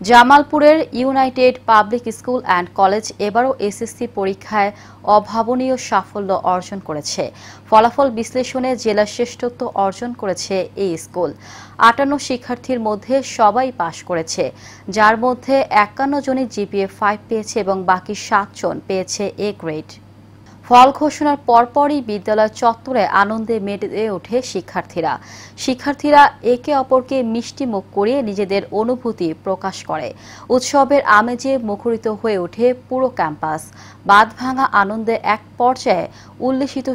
জামালপুরের United public school and college এবারও SSC পরীক্ষায় অভাবনীয় সাফল্য অর্জন করেছে। ফলাফল বিশ্লেষণে জেলা শ্রেষ্ঠত্ব অর্জন করেছে এই স্কুল। ৫৮ শিক্ষার্থীর মধ্যে সবাই পাশ করেছে, যার মধ্যে ৫১ জনই জিপিএ ৫ পেয়েছে এবং বাকি ৭ জন পেয়েছে এ গ্রেড। ফল ঘোষণার পরপরই বিদ্যালয় চত্বরে আনন্দে মেতে ওঠে শিক্ষার্থীরা একে অপরকে মিষ্টিমুখ করিয়ে নিজেদের অনুভূতি প্রকাশ করে। উৎসবের আমেজে মুখরিত হয়ে ওঠে পুরো ক্যাম্পাস। বাঁধভাঙা আনন্দে এক পর্যায়ে উল্লেসিত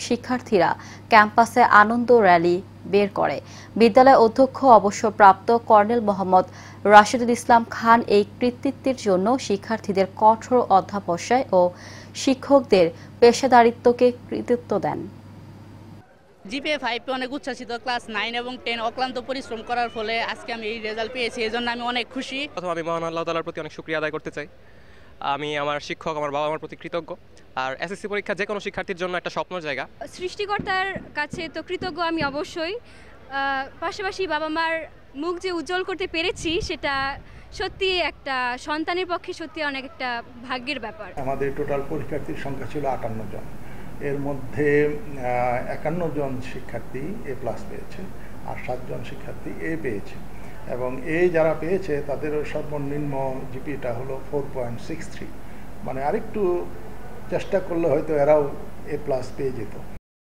শিক্ষার্থীরা ক্যাম্পাসে আনন্দ র্যালি বের করে। বিদ্যালয় অধ্যক্ষ অবসরপ্রাপ্ত কর্নেল মোহাম্মদ রাশেদুল ইসলাম খান এই কৃতিত্বের জন্য শিক্ষার্থীদের কঠোর অধ্যবসায় ও শিক্ষকদের পেশাদারিত্বকে কৃতিত্ব দেন। জিপিএ 5 পেয়ে অনেক উচ্ছ্বাসিত। ক্লাস 9 এবং 10 অক্লান্ত পরিশ্রম করার ফলে আজকে আমি এই রেজাল্ট পেয়েছি, এজন্য আমি অনেক খুশি। প্রথমে আমি মহান আল্লাহ তাআলার প্রতি অনেক শুকরিয়া আদায় করতে চাই। আমি আমার শিক্ষক, আমার বাবা মার প্রতি কৃতজ্ঞ। আর এসএসসি পরীক্ষা যে কোনো শিক্ষার্থীর জন্য একটা স্বপ্নের জায়গা। সৃষ্টিকর্তার কাছে তো কৃতজ্ঞ আমি অবশ্যই, পাশাপাশি বাবা মার মুখ যে উজ্জ্বল করতে পেরেছি সেটা সত্যি একটা সন্তানের পক্ষে সত্যি অনেক একটা ভাগ্যের ব্যাপার। আমাদের টোটাল পরীক্ষার্থীর সংখ্যা ছিল ৫৮ জন, এর মধ্যে ৫১ জন শিক্ষার্থী A+ পেয়েছে আর ৭ জন শিক্ষার্থী A পেয়েছে, এবং যারা পেয়েছে তাদেরও সর্বনিম্ন জিপিটা হলো 4.63, মানে আরেকটু চেষ্টা করলে হয়তো এরাও A+ পেয়ে যেত।